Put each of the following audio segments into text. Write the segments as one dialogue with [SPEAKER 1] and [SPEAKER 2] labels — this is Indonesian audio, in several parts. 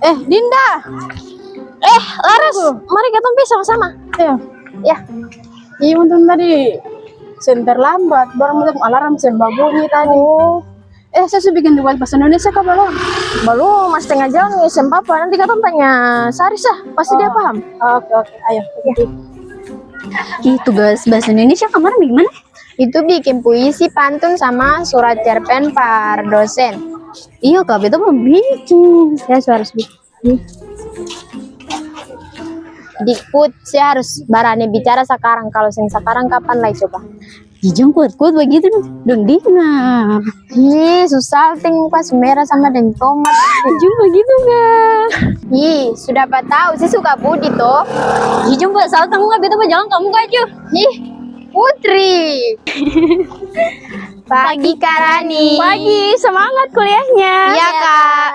[SPEAKER 1] Dinda.
[SPEAKER 2] Laras, mari kita pergi sama-sama.
[SPEAKER 1] Ayo.
[SPEAKER 2] Ya.
[SPEAKER 1] Iya, untung tadi senter lambat, baru mau alarm sembah bunyi tadi. Saya sudah bikin buat bahasa Indonesia kah belum?
[SPEAKER 2] Belum, mas setengah jam nih sempapa. Nanti kita tanya Sarisa, pasti dia paham.
[SPEAKER 1] Oke, ayo.
[SPEAKER 3] Tugas bahasa Indonesia kemarin gimana?
[SPEAKER 2] Itu bikin puisi, pantun, sama surat cerpen par dosen.
[SPEAKER 3] Iya kak, itu belum bikin.
[SPEAKER 2] Saya harus bikin. Dikut, saya harus barani bicara sekarang. Kalau sekarang kapan lagi coba?
[SPEAKER 3] Jangan kuat-kuat begitu dong dengar.
[SPEAKER 2] Susah ting pas merah sama dengan tomat.
[SPEAKER 3] Jangan begitu nggak?
[SPEAKER 2] Sudah tahu sih suka Budi toh.
[SPEAKER 3] Jangan buat salah kamu nggak betul jalan kamu aja.
[SPEAKER 2] Putri. Pagi Karani.
[SPEAKER 3] Pagi, semangat kuliahnya.
[SPEAKER 2] Iya kak.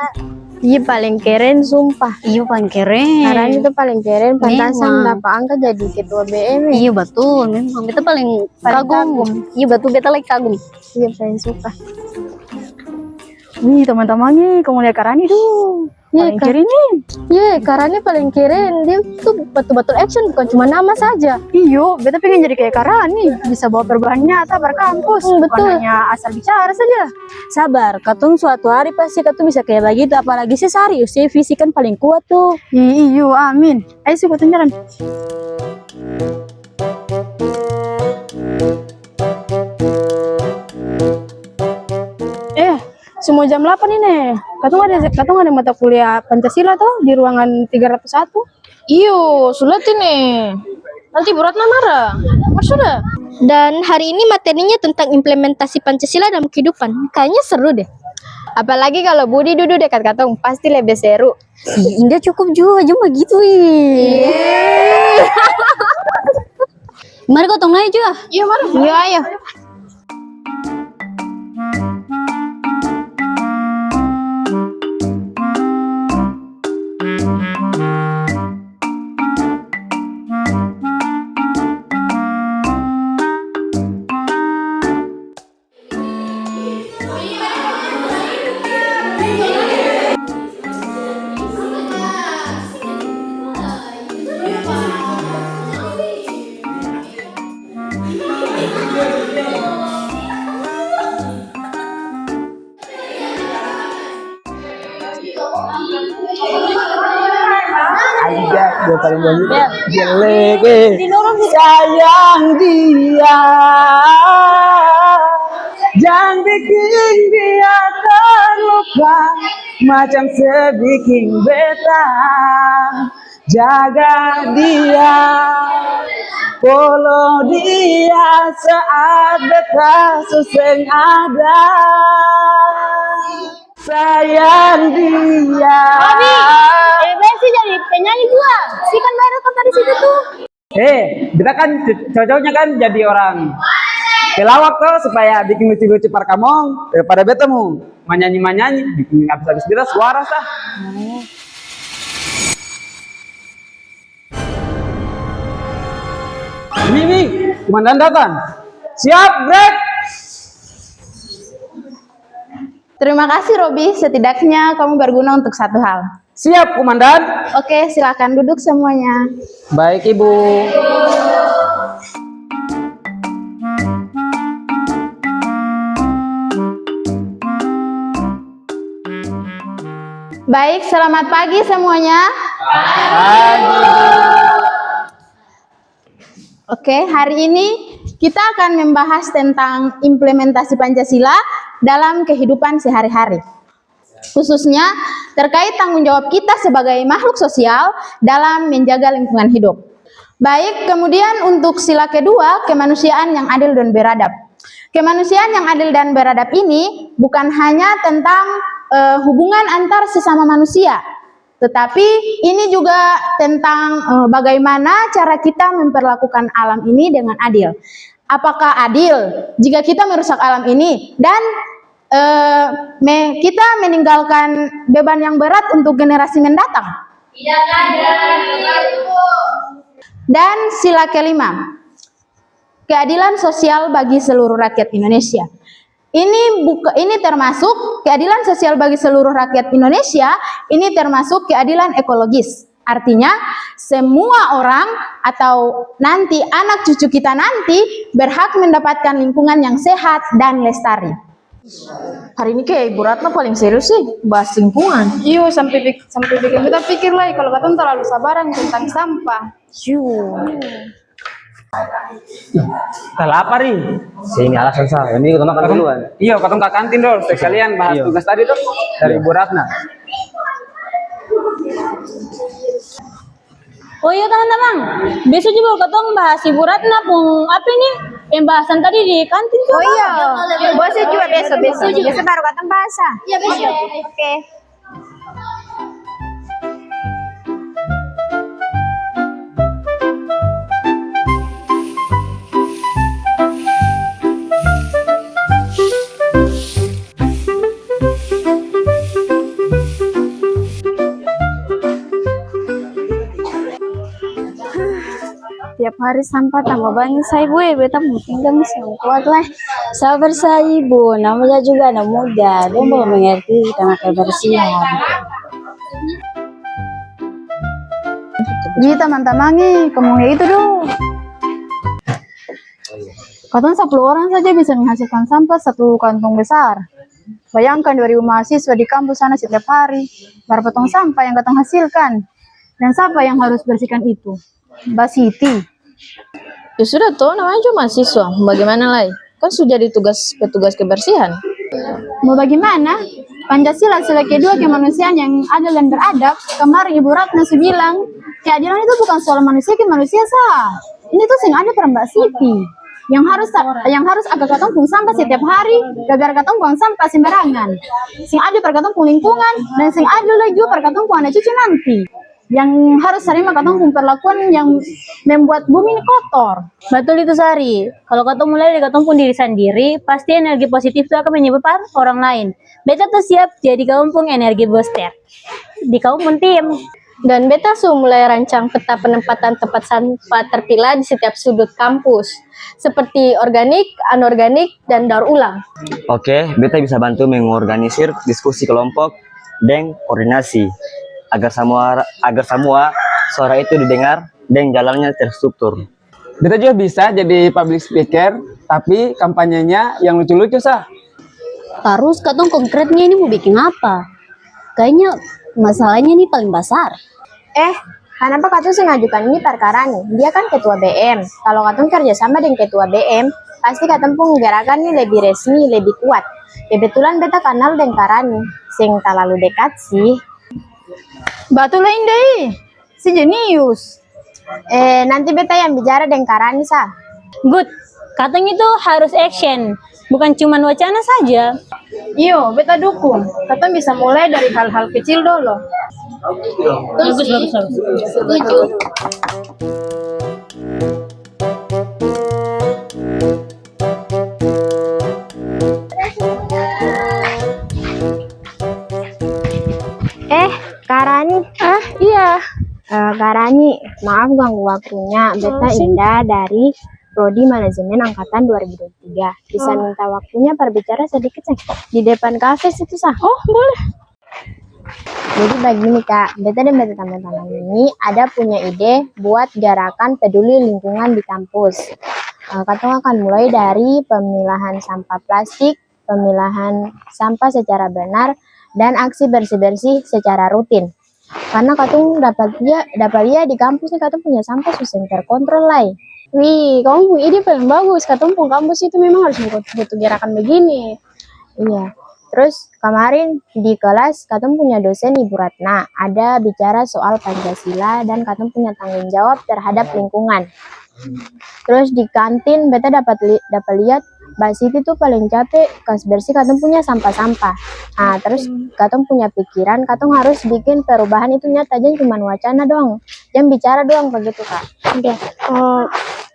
[SPEAKER 2] Paling keren sumpah.
[SPEAKER 3] Iya paling keren.
[SPEAKER 2] Karani itu paling keren. Pantasan
[SPEAKER 3] Memang.
[SPEAKER 2] dapat angka jadi ketua BM.
[SPEAKER 3] Iya betul, memang beta paling kagum. Iya betul, beta lagi kagum.
[SPEAKER 2] Iya paling suka.
[SPEAKER 1] Nih teman-temannya, kamu lihat Karani tuh. Paling keren nih.
[SPEAKER 2] Karani paling keren. Dia tuh betul-betul action, bukan cuma nama saja.
[SPEAKER 1] Iyo, beta pengen jadi kayak Karani, bisa bawa perubahan nyata berkampus.
[SPEAKER 2] Betul.
[SPEAKER 1] Bukan hanya asal bicara saja.
[SPEAKER 3] Sabar, katong suatu hari pasti katong bisa kayak begitu. Apalagi sih serius, sih visi kan paling kuat tuh.
[SPEAKER 1] Iyo, amin. Ayo sih buat jalan. Semua jam 8 ini. Katong ada mata kuliah Pancasila tuh di ruangan 301.
[SPEAKER 2] Iyo, sulit ini. Nanti Bu Ratna marah. Sudah. Dan hari ini materinya tentang implementasi Pancasila dalam kehidupan. Kayaknya seru deh. Apalagi kalau Budi duduk dekat katong, pasti lebih seru.
[SPEAKER 3] Indah cukup juga, cuma gitu. Mari kotong naik juga.
[SPEAKER 2] Iya, mari. Iya, ayo.
[SPEAKER 4] Aja dia paling banyak jelek sayang dia, jangan bikin dia terluka macam sebikin beta, jaga dia follow dia saat beta suseng ada, sayang dia.
[SPEAKER 2] sih jadi penyanyi gua. Si kan bayar kan tadi situ tuh.
[SPEAKER 4] Kita kan cocoknya kan jadi orang pelawak tuh supaya bikin lucu-lucu parkamong daripada betemu manyanyi bikin habis-habis kita suara sah. Ini komandan datang. Siap, break.
[SPEAKER 1] Terima kasih Robi, setidaknya kamu berguna untuk satu hal.
[SPEAKER 4] Siap, komandan.
[SPEAKER 1] Oke, silakan duduk semuanya.
[SPEAKER 4] Baik, Ibu.
[SPEAKER 1] Baik, selamat pagi semuanya. Oke, hari ini kita akan membahas tentang implementasi Pancasila dalam kehidupan sehari-hari. Khususnya terkait tanggung jawab kita sebagai makhluk sosial dalam menjaga lingkungan hidup. Baik, kemudian untuk sila kedua, kemanusiaan yang adil dan beradab. Kemanusiaan yang adil dan beradab ini bukan hanya tentang hubungan antar sesama manusia, tetapi ini juga tentang bagaimana cara kita memperlakukan alam ini dengan adil. Apakah adil jika kita merusak alam ini dan kita meninggalkan beban yang berat untuk generasi mendatang?
[SPEAKER 2] Tidak ada.
[SPEAKER 1] Dan sila kelima, keadilan sosial bagi seluruh rakyat Indonesia. Ini termasuk keadilan sosial bagi seluruh rakyat Indonesia, ini termasuk keadilan ekologis. Artinya semua orang atau nanti anak cucu kita nanti berhak mendapatkan lingkungan yang sehat dan lestari.
[SPEAKER 2] Hari ini kayak Ibu Ratna paling serius sih bahas lingkungan.
[SPEAKER 5] Iyo, sampai bikin kita pikir lah kalau katong terlalu sabaran tentang sampah.
[SPEAKER 4] Kita lapar nih.
[SPEAKER 6] Sini alasan sah. Ini kita makan duluan.
[SPEAKER 4] Iya, katong ke kantin dong. Sekalian bahas tugas tadi tuh dari Bu Ratna.
[SPEAKER 3] Oh iya teman-teman, besok juga katong bahas Ibu Ratna pun apa ini pembahasan tadi di kantin tuh.
[SPEAKER 1] Oh iya, bosnya juga besok baru katong bahas. Iya besok. Oke.
[SPEAKER 3] Tiap hari sampah tambah banyak saya bu, beta mau tinggal masih kuat lah. Sabar saya ibu, namanya juga anak muda, dia belum mengerti tentang kebersihan.
[SPEAKER 1] Jadi teman-teman nih, kemudian itu dong. Katanya 10 orang saja bisa menghasilkan sampah 1 kantong besar. Bayangkan 2000 mahasiswa di kampus sana setiap hari. Berapa tong sampah yang katong hasilkan? Dan siapa yang harus bersihkan itu? Mbak Siti.
[SPEAKER 2] Ya sudah toh, namanya cuma mahasiswa. Bagaimana lagi? Kan sudah jadi petugas kebersihan.
[SPEAKER 1] Mau bagaimana? Pancasila sila kedua kemanusiaan yang adil dan beradab. Kemarin Ibu Ratna bilang, keadilan itu bukan soal manusia ke manusia sah. Ini tuh sing ada per Mbak Siti. Yang harus agak katong pung sampah setiap hari, gara-gara katong buang sampah sembarangan. Sing ada per katong pung lingkungan, dan sing ada lagi juga per katong pung anak cucu nanti. Yang harus terima katong pun perlakuan yang membuat bumi ini kotor.
[SPEAKER 3] Betul itu Sari. Kalau katong mulai dari katong pun diri sendiri, pasti energi positif itu akan menyebabkan orang lain. Beta tuh siap jadi kampung energi booster di kampung tim.
[SPEAKER 2] Dan beta mulai rancang peta penempatan tempat sampah terpilah di setiap sudut kampus, seperti organik, anorganik, dan daur ulang.
[SPEAKER 6] Oke, beta bisa bantu mengorganisir diskusi kelompok dan koordinasi agar semua suara itu didengar dan jalannya terstruktur.
[SPEAKER 4] Kita juga bisa jadi public speaker, tapi kampanyenya yang lucu-lucu sah.
[SPEAKER 3] Terus katong konkretnya ini mau bikin apa? Kayaknya masalahnya ini paling besar.
[SPEAKER 1] Kenapa katong mengajukan ini perkara nih? Dia kan ketua BM. Kalau katong kerjasama dengan ketua BM, pasti katong pun gerakan ini lebih resmi, lebih kuat. Kebetulan beta kenal dengan Karani, sing terlalu dekat sih.
[SPEAKER 5] Batu lain deh, si jenius.
[SPEAKER 1] Nanti beta yang bicara dengan Karani sah.
[SPEAKER 3] Good. Katong itu harus action, bukan cuma wacana saja.
[SPEAKER 5] Iyo, beta dukung. Katong bisa mulai dari hal-hal kecil dulu.
[SPEAKER 3] Bagus.
[SPEAKER 2] Setuju.
[SPEAKER 1] Karani.
[SPEAKER 2] Iya.
[SPEAKER 1] Karani, maaf ganggu waktunya. Beta Indah dari Prodi Manajemen Angkatan 2023. Bisa minta waktunya berbicara sedikit sih di depan kafe itu sah.
[SPEAKER 2] Oh, boleh.
[SPEAKER 1] Jadi begini Kak, beta dan beta teman-teman ini ada punya ide buat gerakan peduli lingkungan di kampus. Katong akan mulai dari pemilahan sampah plastik, pemilahan sampah secara benar, dan aksi bersih-bersih secara rutin. Karena katong dapat lihat di kampus nih katong punya sampah susah terkontrol lah.
[SPEAKER 5] Wih, kamu punya ide paling bagus. Katong pun kampus itu memang harus butuh gerakan begini.
[SPEAKER 1] Iya. Terus kemarin di kelas katong punya dosen Ibu Ratna ada bicara soal Pancasila dan katong punya tanggung jawab terhadap lingkungan. Terus di kantin beta dapat lihat Mbak Siti tuh paling capek kas bersih katong punya sampah-sampah. Terus katong punya pikiran katong harus bikin perubahan itu nyata, jangan cuma wacana doang. Jangan bicara doang begitu Kak.
[SPEAKER 5] Oke.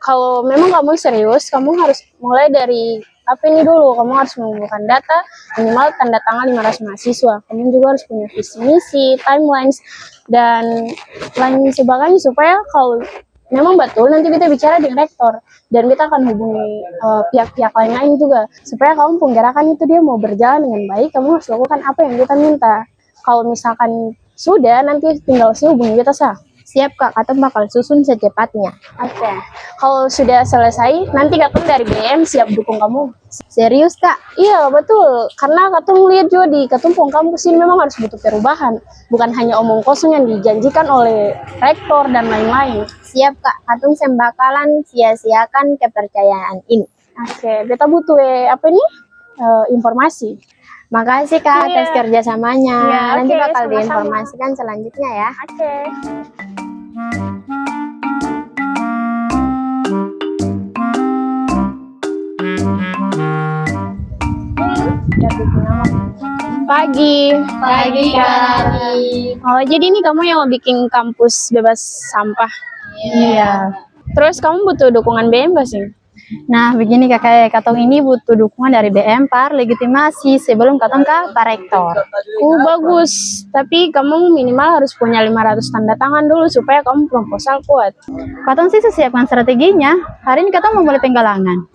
[SPEAKER 5] Kalau memang kamu serius, kamu harus mulai dari apa ini dulu. Kamu harus mengumpulkan data minimal tanda tangan 500 mahasiswa. Kamu juga harus punya visi misi, timelines, dan lain sebagainya supaya kalau memang betul nanti kita bicara dengan rektor dan kita akan hubungi pihak-pihak lain-lain juga supaya kamu penggerakan itu dia mau berjalan dengan baik. Kamu harus lakukan apa yang kita minta. Kalau misalkan sudah, nanti tinggal hubungi kita sah.
[SPEAKER 2] Siap Kak, Katong bakal susun secepatnya.
[SPEAKER 5] Oke. Kalau sudah selesai, nanti Katong dari BM siap dukung kamu.
[SPEAKER 2] Serius Kak?
[SPEAKER 5] Iya betul, karena Katong lihat juga di Katumpong kampus ini memang harus butuh perubahan, bukan hanya omong kosong yang dijanjikan oleh rektor dan lain-lain.
[SPEAKER 2] Siap Kak, Katong bakalan sia-siakan kepercayaan ini.
[SPEAKER 5] Oke, kita butuh informasi.
[SPEAKER 2] Makasih Kak atas kerjasamanya.
[SPEAKER 5] Iya,
[SPEAKER 2] Nanti
[SPEAKER 5] oke,
[SPEAKER 2] bakal
[SPEAKER 5] sama-sama.
[SPEAKER 2] diinformasikan selanjutnya ya.
[SPEAKER 5] Oke. Pagi.
[SPEAKER 2] Pagi Kak.
[SPEAKER 5] Oh, jadi ini kamu yang mau bikin kampus bebas sampah.
[SPEAKER 2] Iya.
[SPEAKER 5] Terus kamu butuh dukungan BM gak sih?
[SPEAKER 3] Nah, begini kakak, Katong ini butuh dukungan dari BM par legitimasi sebelum Katong ke Pak Rektor.
[SPEAKER 5] Bagus. Tapi kamu minimal harus punya 500 tanda tangan dulu supaya kamu proposal kuat.
[SPEAKER 3] Katong sih siapkan strateginya. Hari ini Katong mau mulai penggalangan.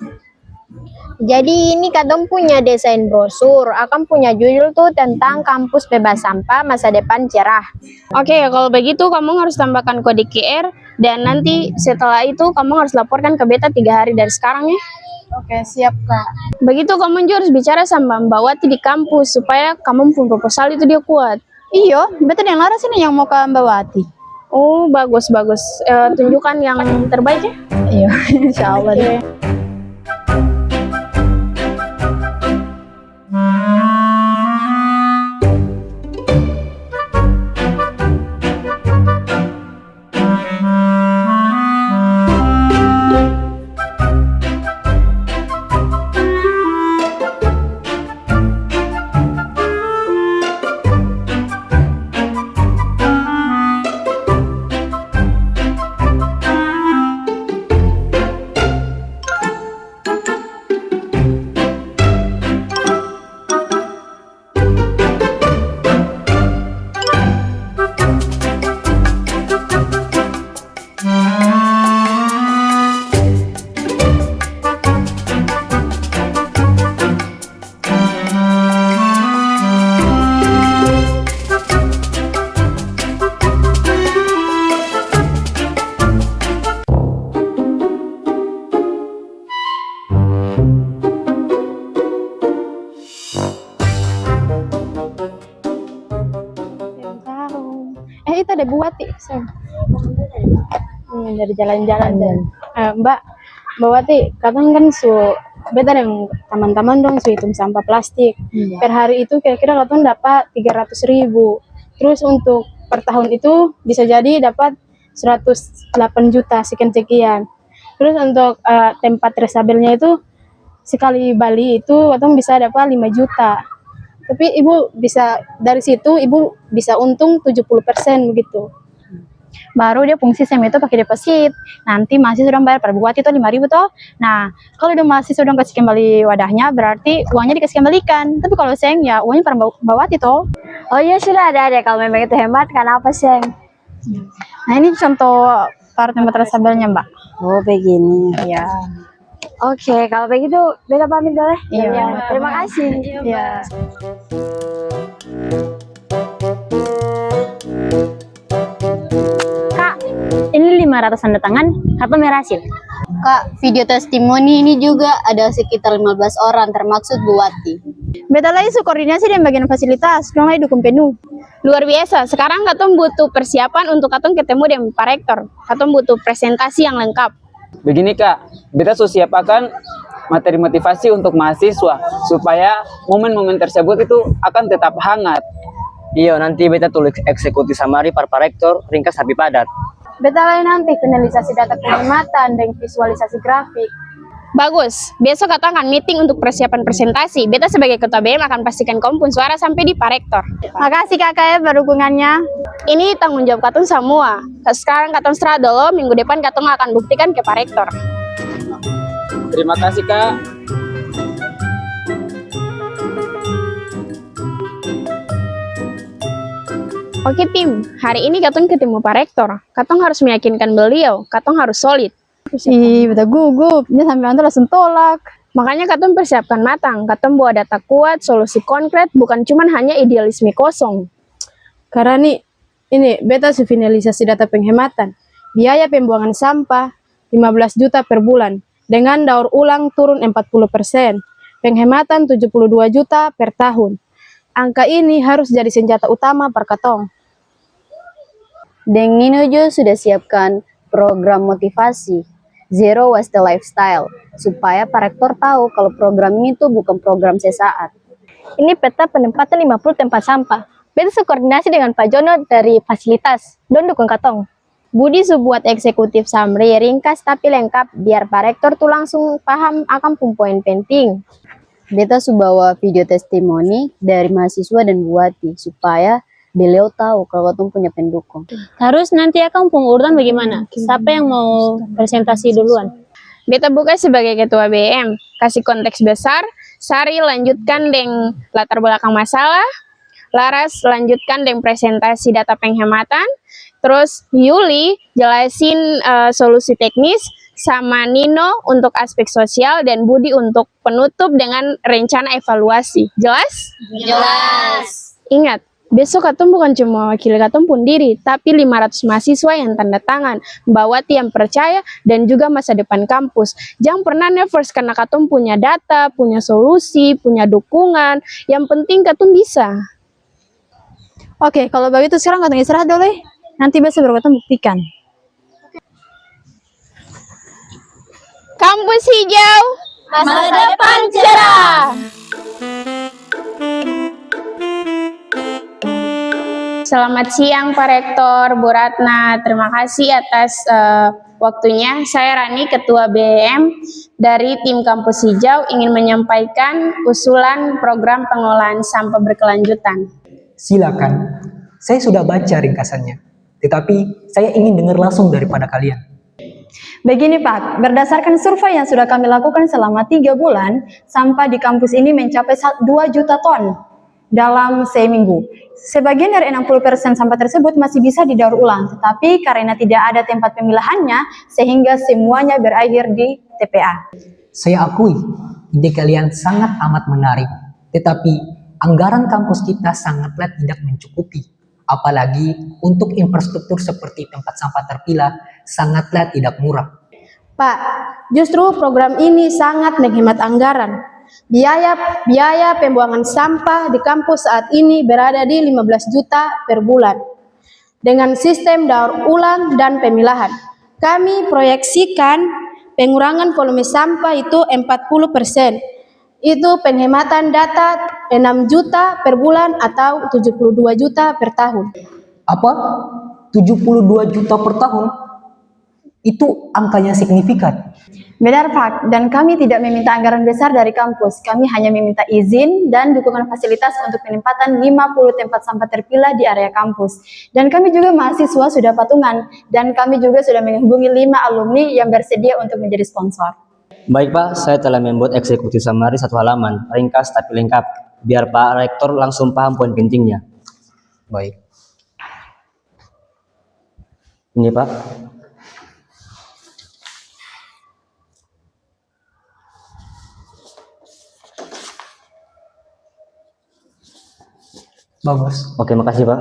[SPEAKER 2] Jadi ini Katong punya desain brosur, akan punya judul tuh tentang kampus bebas sampah masa depan cerah.
[SPEAKER 5] Oke, kalau begitu kamu harus tambahkan kode QR dan nanti setelah itu kamu harus laporkan ke beta 3 hari dari sekarang ya.
[SPEAKER 3] Oke, siap Kak.
[SPEAKER 5] Begitu kamu juga harus bicara sama Mbak Wati di kampus supaya kamu pun proposal itu dia kuat.
[SPEAKER 3] Iyo, betul yang laras ini yang mau ke Mbak Wati.
[SPEAKER 5] Oh, bagus. Tunjukkan yang terbaik ya.
[SPEAKER 3] Iya, insya Allah.
[SPEAKER 5] Oke.
[SPEAKER 3] Itu ada Bu Wati. Dari jalan-jalan. Mbak Wati, Katong kan beda dengan teman-teman dong hitung sampah plastik. Per hari itu kira-kira Katong dapat 300.000. Terus untuk per tahun itu bisa jadi dapat 108 juta sekian. Terus untuk tempat resabelnya itu sekali Bali itu Katong bisa dapat 5 juta. Tapi ibu bisa dari situ ibu bisa untung 70% begitu. Baru dia fungsi SEM itu pakai deposit. Nanti masih sudah bayar per buat itu 5.000 toh. Nah, kalau udah masih sudah kasih kembali wadahnya berarti uangnya dikasih kembalikan. Tapi kalau SEM ya uangnya per bawat itu.
[SPEAKER 2] Oh iya sudah ada kalau memang itu hemat kenapa Seng?
[SPEAKER 3] Nah, ini contoh part tempat resabelnya, Mbak.
[SPEAKER 2] Oh begini.
[SPEAKER 3] Ya.
[SPEAKER 2] Oke, kalau begitu beta pamit dulu.
[SPEAKER 3] Iya.
[SPEAKER 2] Terima kasih.
[SPEAKER 3] Ya. Kak, ini 500 tanda tangan, apa berhasil?
[SPEAKER 7] Kak, video testimoni ini juga ada sekitar 15 orang termasuk Bu Wati.
[SPEAKER 3] Beta lagi koordinasi dengan bagian fasilitas, kurang lagi dukung penuh.
[SPEAKER 5] Luar biasa. Sekarang Katong butuh persiapan untuk Katong ketemu dengan Pak Rektor. Katong butuh presentasi yang lengkap.
[SPEAKER 4] Begini Kak, kita sudah siapkan materi motivasi untuk mahasiswa supaya momen-momen tersebut itu akan tetap hangat.
[SPEAKER 6] Iya, nanti beta tulis eksekutif samari para rektor ringkas tapi padat.
[SPEAKER 3] Beta lagi nanti finalisasi data penghematan dan visualisasi grafik.
[SPEAKER 5] Bagus. Besok Katong akan meeting untuk persiapan presentasi. Beta sebagai ketua BM akan pastikan kamu pun suara sampai di Pak Rektor.
[SPEAKER 3] Makasih kakak ya dukungannya.
[SPEAKER 5] Ini tanggung jawab Katong semua. Sekarang Katong serah dulu, minggu depan Katong akan buktikan ke Pak Rektor.
[SPEAKER 4] Terima kasih Kak.
[SPEAKER 5] Oke tim, hari ini katong ketemu Pak Rektor. Katong harus meyakinkan beliau, katong harus solid.
[SPEAKER 2] Ih, betul gugup. Dia sampai nanti langsung tolak.
[SPEAKER 5] Makanya katong persiapkan matang, katong bawa data kuat, solusi konkret, bukan cuman hanya idealisme kosong.
[SPEAKER 3] Karena ini beta finalisasi data penghematan. Biaya pembuangan sampah 15 juta per bulan dengan daur ulang turun 40%. Penghematan 72 juta per tahun. Angka ini harus jadi senjata utama per katong.
[SPEAKER 7] Deng Nino juga sudah siapkan program motivasi Zero Waste Lifestyle supaya Pak Rektor tahu kalau program ini tuh bukan program sesaat.
[SPEAKER 2] Ini peta penempatan 50 tempat sampah. Beta koordinasi dengan Pak Jono dari fasilitas. Don dukung katong.
[SPEAKER 5] Budi buat eksekutif summary ringkas tapi lengkap biar Pak Rektor tuh langsung paham akan poin penting.
[SPEAKER 7] Beta bawa video testimoni dari mahasiswa dan buati supaya beliau tahu kalau katong punya pendukung.
[SPEAKER 8] Terus nanti akan pengurutan bagaimana? Siapa yang mau presentasi duluan?
[SPEAKER 5] Beta buka sebagai ketua BM, kasih konteks besar, Sari lanjutkan dengan latar belakang masalah, Laras lanjutkan dengan presentasi data penghematan, terus Yuli jelasin solusi teknis, sama Nino untuk aspek sosial, dan Budi untuk penutup dengan rencana evaluasi. Jelas?
[SPEAKER 7] Jelas.
[SPEAKER 5] Ingat, besok katong bukan cuma wakil katong pun diri, tapi 500 mahasiswa yang tanda tangan, Mbak Wati yang percaya, dan juga masa depan kampus. Jangan pernah nervous karena katong punya data, punya solusi, punya dukungan. Yang penting katong bisa.
[SPEAKER 2] Oke, kalau begitu sekarang katong istirahat dulu ya. Nanti besok baru katong buktikan.
[SPEAKER 5] Kampus hijau, masa depan cerah. Selamat siang Pak Rektor, Bu Ratna. Terima kasih atas waktunya. Saya Rani, Ketua BM dari tim Kampus Hijau, ingin menyampaikan usulan program pengolahan sampah berkelanjutan.
[SPEAKER 9] Silakan, saya sudah baca ringkasannya, tetapi saya ingin dengar langsung daripada kalian.
[SPEAKER 2] Begini Pak, berdasarkan survei yang sudah kami lakukan selama 3 bulan, sampah di kampus ini mencapai 2 juta ton dalam seminggu. Sebagian dari 60% sampah tersebut masih bisa didaur ulang, tetapi karena tidak ada tempat pemilahannya, sehingga semuanya berakhir di TPA.
[SPEAKER 9] Saya akui, ide kalian sangat amat menarik, tetapi anggaran kampus kita sangatlah tidak mencukupi. Apalagi untuk infrastruktur seperti tempat sampah terpilah, sangatlah tidak murah.
[SPEAKER 3] Pak, justru program ini sangat menghemat anggaran. Biaya pembuangan sampah di kampus saat ini berada di 15 juta per bulan. Dengan sistem daur ulang dan pemilahan, kami proyeksikan pengurangan volume sampah itu 40%. Itu penghematan data 6 juta per bulan atau 72 juta per tahun.
[SPEAKER 9] Apa? 72 juta per tahun? Itu angkanya signifikan.
[SPEAKER 2] Benar Pak, dan kami tidak meminta anggaran besar dari kampus. Kami hanya meminta izin dan dukungan fasilitas untuk penempatan 50 tempat sampah terpilah di area kampus. Dan kami juga mahasiswa sudah patungan, dan kami juga sudah menghubungi 5 alumni yang bersedia untuk menjadi sponsor.
[SPEAKER 6] Baik Pak, saya telah membuat eksekutif summary 1 halaman, ringkas tapi lengkap, biar Pak Rektor langsung paham poin pentingnya.
[SPEAKER 9] Baik.
[SPEAKER 6] Ini Pak.
[SPEAKER 9] Bagus.
[SPEAKER 6] Oke, makasih Pak.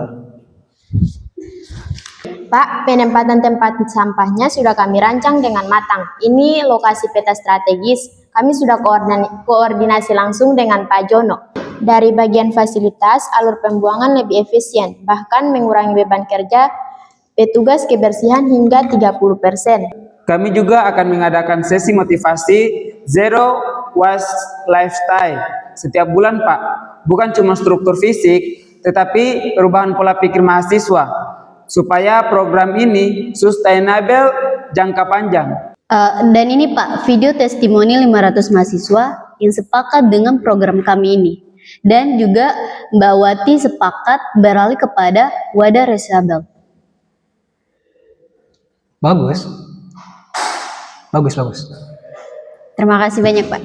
[SPEAKER 1] Pak, penempatan tempat sampahnya sudah kami rancang dengan matang. Ini lokasi peta strategis. Kami sudah koordinasi langsung dengan Pak Jono. Dari bagian fasilitas, alur pembuangan lebih efisien, bahkan mengurangi beban kerja petugas kebersihan hingga 30%.
[SPEAKER 4] Kami juga akan mengadakan sesi motivasi Zero Waste Lifestyle setiap bulan Pak. Bukan cuma struktur fisik, tetapi perubahan pola pikir mahasiswa supaya program ini sustainable jangka panjang.
[SPEAKER 7] Dan ini Pak, video testimoni 500 mahasiswa yang sepakat dengan program kami ini. Dan juga Mbak Wati sepakat beralih kepada wadah resabel.
[SPEAKER 9] Bagus. Bagus.
[SPEAKER 7] Terima kasih banyak Pak.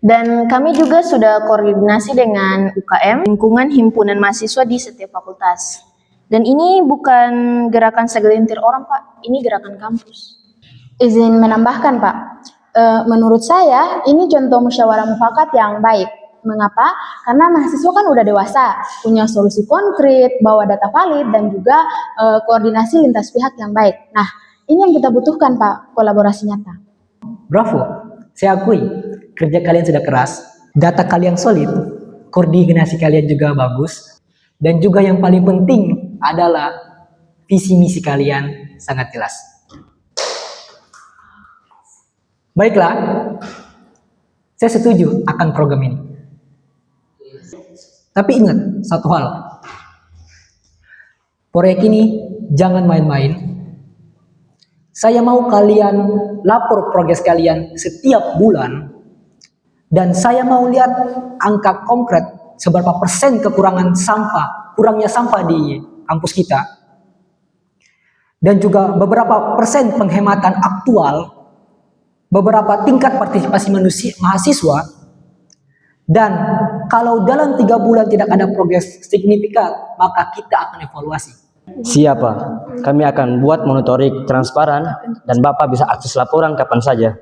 [SPEAKER 2] Dan kami juga sudah koordinasi dengan UKM, lingkungan himpunan mahasiswa di setiap fakultas. Dan ini bukan gerakan segelintir orang, Pak. Ini gerakan kampus.
[SPEAKER 1] Izin menambahkan, Pak. Menurut saya, ini contoh musyawarah mufakat yang baik. Mengapa? Karena mahasiswa kan udah dewasa, punya solusi konkret, bawa data valid, dan juga koordinasi lintas pihak yang baik. Nah, ini yang kita butuhkan, Pak, kolaborasi nyata.
[SPEAKER 9] Bravo, saya akui kerja kalian sudah keras, data kalian solid, koordinasi kalian juga bagus, dan juga yang paling penting adalah visi misi kalian sangat jelas. Baiklah, saya setuju akan program ini. Tapi ingat satu hal, proyek ini jangan main-main. Saya mau kalian lapor progres kalian setiap bulan, dan saya mau lihat angka konkret seberapa persen kurangnya sampah di kampus kita, dan juga beberapa persen penghematan aktual, beberapa tingkat partisipasi mahasiswa, dan kalau dalam 3 bulan tidak ada progres signifikan, maka kita akan evaluasi.
[SPEAKER 6] Siapa? Kami akan buat monitoring transparan dan Bapak bisa akses laporan kapan saja.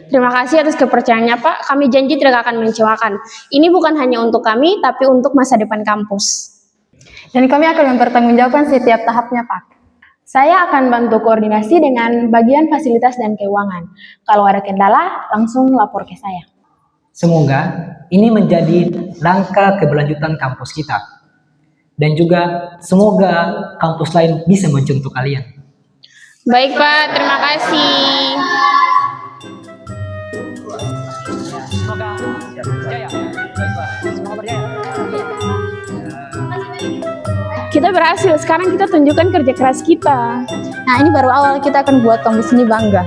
[SPEAKER 5] Terima kasih atas kepercayaannya, Pak. Kami janji tidak akan mengecewakan. Ini bukan hanya untuk kami, tapi untuk masa depan kampus.
[SPEAKER 3] Dan kami akan mempertanggungjawabkan setiap tahapnya, Pak.
[SPEAKER 1] Saya akan bantu koordinasi dengan bagian fasilitas dan keuangan. Kalau ada kendala, langsung lapor ke saya.
[SPEAKER 9] Semoga ini menjadi langkah keberlanjutan kampus kita. Dan juga semoga kampus lain bisa mencontoh kalian.
[SPEAKER 5] Baik, Pak. Terima kasih. Kita berhasil. Sekarang kita tunjukkan kerja keras kita.
[SPEAKER 1] Nah, ini baru awal, kita akan buat kampus ini bangga.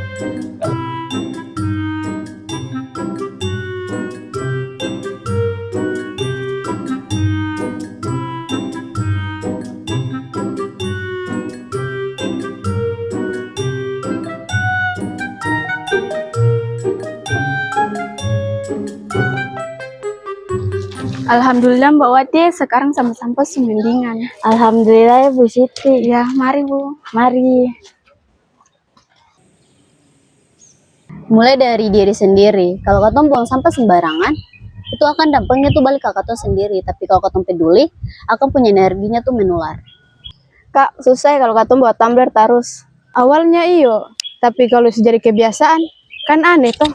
[SPEAKER 3] Alhamdulillah Mbak Wati, sekarang sampah-sampah semendingan.
[SPEAKER 2] Alhamdulillah ya Bu Siti.
[SPEAKER 3] Ya, mari Bu, mari.
[SPEAKER 7] Mulai dari diri sendiri. Kalau katong buang sampah sembarangan, itu akan dampaknya tuh balik ke katong sendiri. Tapi kalau katong peduli, akan punya energinya tuh menular.
[SPEAKER 3] Kak, susah ya kalau katong buat tumbler terus. Awalnya iyo, tapi kalau sudah jadi kebiasaan, kan aneh toh.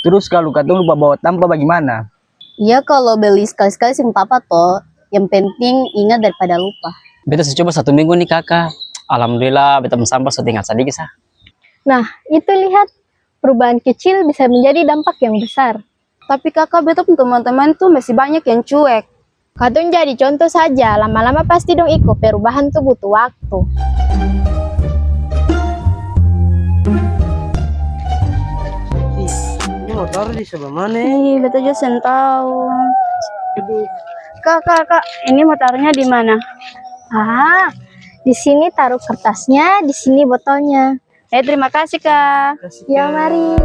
[SPEAKER 6] Terus kalau katong lupa bawa tampa bagaimana?
[SPEAKER 7] Iya, kalau beli sekali-sekali sih apa toh. Yang penting ingat daripada lupa.
[SPEAKER 10] Beta coba 1 minggu nih kakak. Alhamdulillah beta sampah setingkat sedikit sah.
[SPEAKER 2] Nah, itu lihat. Perubahan kecil bisa menjadi dampak yang besar.
[SPEAKER 3] Tapi kakak, betul teman-teman tuh masih banyak yang cuek.
[SPEAKER 1] Katong jadi contoh saja, lama-lama pasti dong ikut. Perubahan tuh butuh waktu.
[SPEAKER 10] Ini motor di sebelah mana?
[SPEAKER 3] Ih, betul juga tahu. Kak, ini motornya di mana?
[SPEAKER 2] Ah, di sini taruh kertasnya, di sini botolnya.
[SPEAKER 3] Terima kasih Kak.
[SPEAKER 2] Ya, mari.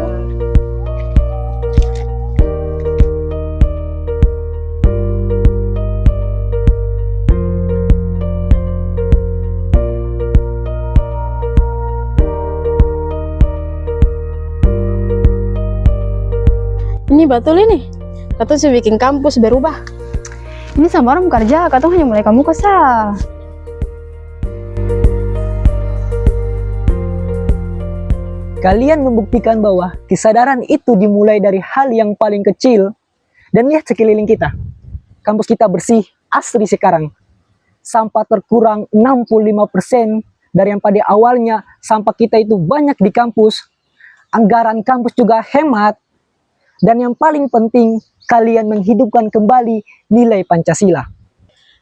[SPEAKER 3] Ini betul ini. Katong sudah bikin kampus berubah. Ini sama orang kerja, katong hanya mulai kamu kesal.
[SPEAKER 9] Kalian membuktikan bahwa kesadaran itu dimulai dari hal yang paling kecil. Dan lihat sekeliling kita. Kampus kita bersih, asri sekarang. Sampah terkurang 65% dari yang pada awalnya sampah kita itu banyak di kampus. Anggaran kampus juga hemat. Dan yang paling penting, kalian menghidupkan kembali nilai Pancasila.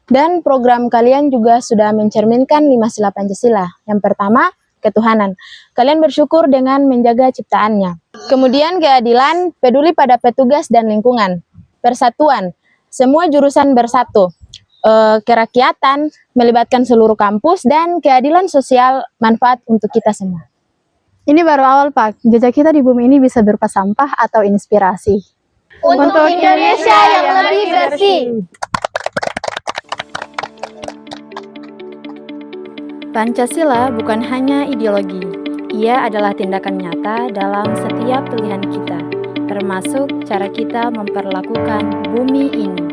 [SPEAKER 1] Dan program kalian juga sudah mencerminkan 5 sila Pancasila. Yang pertama, ketuhanan. Kalian bersyukur dengan menjaga ciptaannya. Kemudian keadilan, peduli pada petugas dan lingkungan. Persatuan, semua jurusan bersatu. Kerakyatan, melibatkan seluruh kampus, dan keadilan sosial, manfaat untuk kita semua.
[SPEAKER 3] Ini baru awal Pak, jejak kita di bumi ini bisa berupa sampah atau inspirasi.
[SPEAKER 2] untuk Indonesia yang lebih bersih.
[SPEAKER 11] Pancasila bukan hanya ideologi, ia adalah tindakan nyata dalam setiap pilihan kita, termasuk cara kita memperlakukan bumi ini.